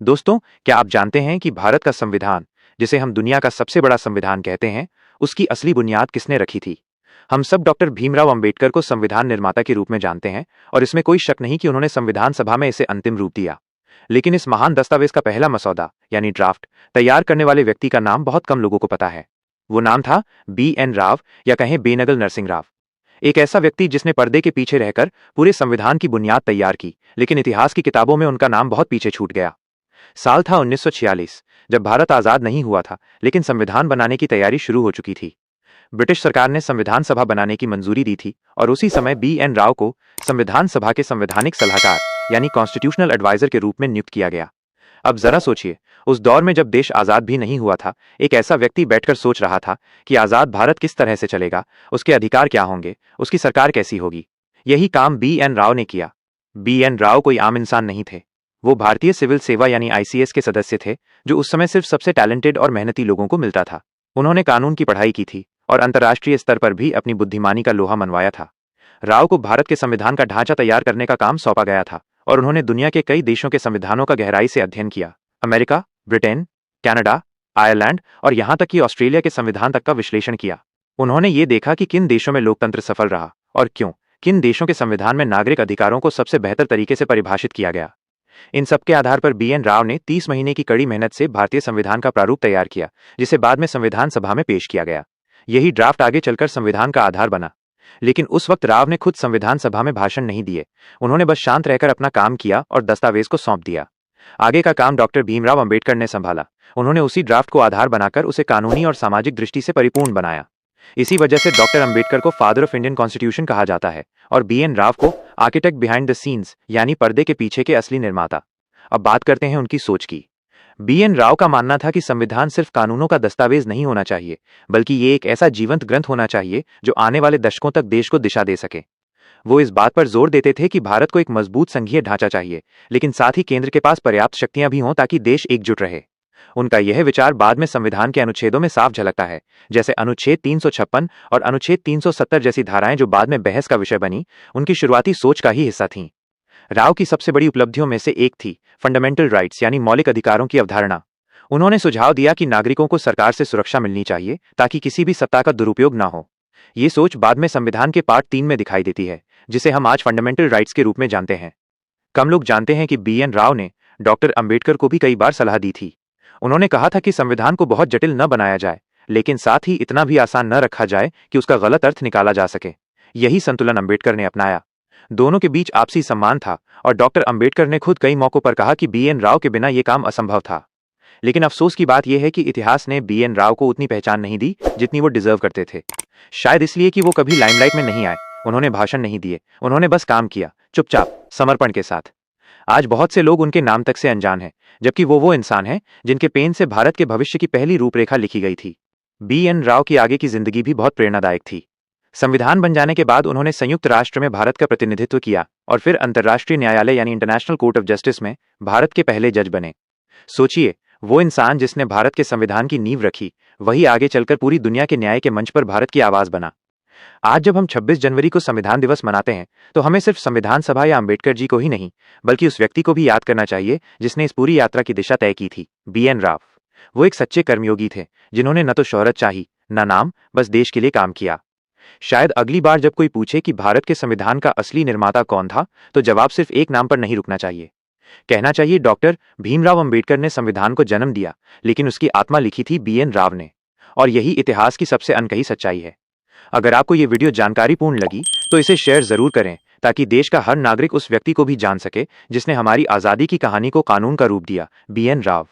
दोस्तों, क्या आप जानते हैं कि भारत का संविधान, जिसे हम दुनिया का सबसे बड़ा संविधान कहते हैं, उसकी असली बुनियाद किसने रखी थी? हम सब डॉक्टर भीमराव अंबेडकर को संविधान निर्माता के रूप में जानते हैं और इसमें कोई शक नहीं कि उन्होंने संविधान सभा में इसे अंतिम रूप दिया। लेकिन इस महान दस्तावेज का पहला मसौदा यानी ड्राफ्ट तैयार करने वाले व्यक्ति का नाम बहुत कम लोगों को पता है। वो नाम था BN राव, या कहें बेनगल नरसिंह राव। एक ऐसा व्यक्ति जिसने पर्दे के पीछे रहकर पूरे संविधान की बुनियाद तैयार की, लेकिन इतिहास की किताबों में उनका नाम बहुत पीछे छूट गया। साल था 1946, जब भारत आजाद नहीं हुआ था, लेकिन संविधान बनाने की तैयारी शुरू हो चुकी थी। ब्रिटिश सरकार ने संविधान सभा बनाने की मंजूरी दी थी और उसी समय BN राव को संविधान सभा के संवैधानिक सलाहकार यानी कॉन्स्टिट्यूशनल एडवाइजर के रूप में नियुक्त किया गया। अब जरा सोचिए, उस दौर में जब देश आजाद भी नहीं हुआ था, एक ऐसा व्यक्ति बैठकर सोच रहा था कि आजाद भारत किस तरह से चलेगा, उसके अधिकार क्या होंगे, उसकी सरकार कैसी होगी। यही काम BN राव ने किया। BN राव कोई आम इंसान नहीं थे। वो भारतीय सिविल सेवा यानी ICS के सदस्य थे, जो उस समय सिर्फ सबसे टैलेंटेड और मेहनती लोगों को मिलता था। उन्होंने कानून की पढ़ाई की थी और अंतर्राष्ट्रीय स्तर पर भी अपनी बुद्धिमानी का लोहा मनवाया था। राव को भारत के संविधान का ढांचा तैयार करने का काम सौंपा गया था और उन्होंने दुनिया के कई देशों के संविधानों का गहराई से अध्ययन किया। अमेरिका, ब्रिटेन, कनाडा, आयरलैंड और यहां तक कि ऑस्ट्रेलिया के संविधान तक का विश्लेषण किया। उन्होंने ये देखा कि किन देशों में लोकतंत्र सफल रहा और क्यों, किन देशों के संविधान में नागरिक अधिकारों को सबसे बेहतर तरीके से परिभाषित किया गया। इन सबके आधार पर BN राव ने 30 महीने की कड़ी मेहनत से भारतीय संविधान का प्रारूप तैयार किया, जिसे बाद में संविधान सभा में पेश किया गया। यही ड्राफ्ट आगे चलकर संविधान का आधार बना। लेकिन उस वक्त राव ने खुद संविधान सभा में भाषण नहीं दिए। उन्होंने बस शांत रहकर अपना काम किया और दस्तावेज को सौंप दिया। आगे का काम डॉक्टर भीमराव अंबेडकर ने संभाला। उन्होंने उसी ड्राफ्ट को आधार बनाकर उसे कानूनी और सामाजिक दृष्टि से परिपूर्ण बनाया। इसी वजह से डॉक्टर अंबेडकर को फादर ऑफ इंडियन कॉन्स्टिट्यूशन कहा जाता है और BN राव को आर्किटेक्ट बिहाइंड द सीन्स यानी पर्दे के पीछे के असली निर्माता। अब बात करते हैं उनकी सोच की। BN राव का मानना था कि संविधान सिर्फ कानूनों का दस्तावेज नहीं होना चाहिए, बल्कि ये एक ऐसा जीवंत ग्रंथ होना चाहिए जो आने वाले दशकों तक देश को दिशा दे सके। वो इस बात पर जोर देते थे कि भारत को एक मजबूत संघीय ढांचा चाहिए, लेकिन साथ ही केंद्र के पास पर्याप्त शक्तियां भी हों ताकि देश एकजुट रहे। उनका यह विचार बाद में संविधान के अनुच्छेदों में साफ झलकता है, जैसे अनुच्छेद 356 और अनुच्छेद 370 जैसी धाराएं जो बाद में बहस का विषय बनी, उनकी शुरुआती सोच का ही हिस्सा थीं। राव की सबसे बड़ी उपलब्धियों में से एक थी फंडामेंटल राइट्स यानी मौलिक अधिकारों की अवधारणा। उन्होंने सुझाव दिया कि नागरिकों को सरकार से सुरक्षा मिलनी चाहिए ताकि किसी भी सत्ता का दुरुपयोग ना हो। ये सोच बाद में संविधान के पार्ट 3 में दिखाई देती है, जिसे हम आज फंडामेंटल राइट्स के रूप में जानते हैं। कम लोग जानते हैं कि BN राव ने डॉक्टर अंबेडकर को भी कई बार सलाह दी थी। उन्होंने कहा था कि संविधान को बहुत जटिल न बनाया जाए, लेकिन साथ ही इतना भी आसान न रखा जाए कि उसका गलत अर्थ निकाला जा सके। यही संतुलन अंबेडकर ने अपनाया। दोनों के बीच आपसी सम्मान था और डॉक्टर अंबेडकर ने खुद कई मौकों पर कहा कि BN राव के बिना यह काम असंभव था। लेकिन अफसोस की बात यह है कि इतिहास ने BN राव को उतनी पहचान नहीं दी जितनी वो डिजर्व करते थे। शायद इसलिए कि वो कभी लाइमलाइट में नहीं आए, उन्होंने भाषण नहीं दिए, उन्होंने बस काम किया, चुपचाप, समर्पण के साथ। आज बहुत से लोग उनके नाम तक से अनजान हैं, जबकि वो इंसान हैं जिनके पेन से भारत के भविष्य की पहली रूपरेखा लिखी गई थी। BN राव की आगे की जिंदगी भी बहुत प्रेरणादायक थी। संविधान बन जाने के बाद उन्होंने संयुक्त राष्ट्र में भारत का प्रतिनिधित्व किया और फिर अंतर्राष्ट्रीय न्यायालय यानी इंटरनेशनल कोर्ट ऑफ जस्टिस में भारत के पहले जज बने। सोचिए, वो इंसान जिसने भारत के संविधान की नींव रखी, वही आगे चलकर पूरी दुनिया के न्याय के मंच पर भारत की आवाज बना। आज जब हम 26 जनवरी को संविधान दिवस मनाते हैं, तो हमें सिर्फ संविधान सभा या अंबेडकर जी को ही नहीं, बल्कि उस व्यक्ति को भी याद करना चाहिए जिसने इस पूरी यात्रा की दिशा तय की थी, BN राव। वो एक सच्चे कर्मयोगी थे, जिन्होंने न तो शोहरत चाही, न नाम, बस देश के लिए काम किया। शायद अगली बार जब कोई पूछे कि भारत के संविधान का असली निर्माता कौन था, तो जवाब सिर्फ एक नाम पर नहीं रुकना चाहिए। कहना चाहिए डॉक्टर भीमराव अंबेडकर ने संविधान को जन्म दिया, लेकिन उसकी आत्मा लिखी थी BN राव ने। और यही इतिहास की सबसे अनकही सच्चाई है। अगर आपको ये वीडियो जानकारीपूर्ण लगी तो इसे शेयर जरूर करें, ताकि देश का हर नागरिक उस व्यक्ति को भी जान सके जिसने हमारी आजादी की कहानी को कानून का रूप दिया, BN राव।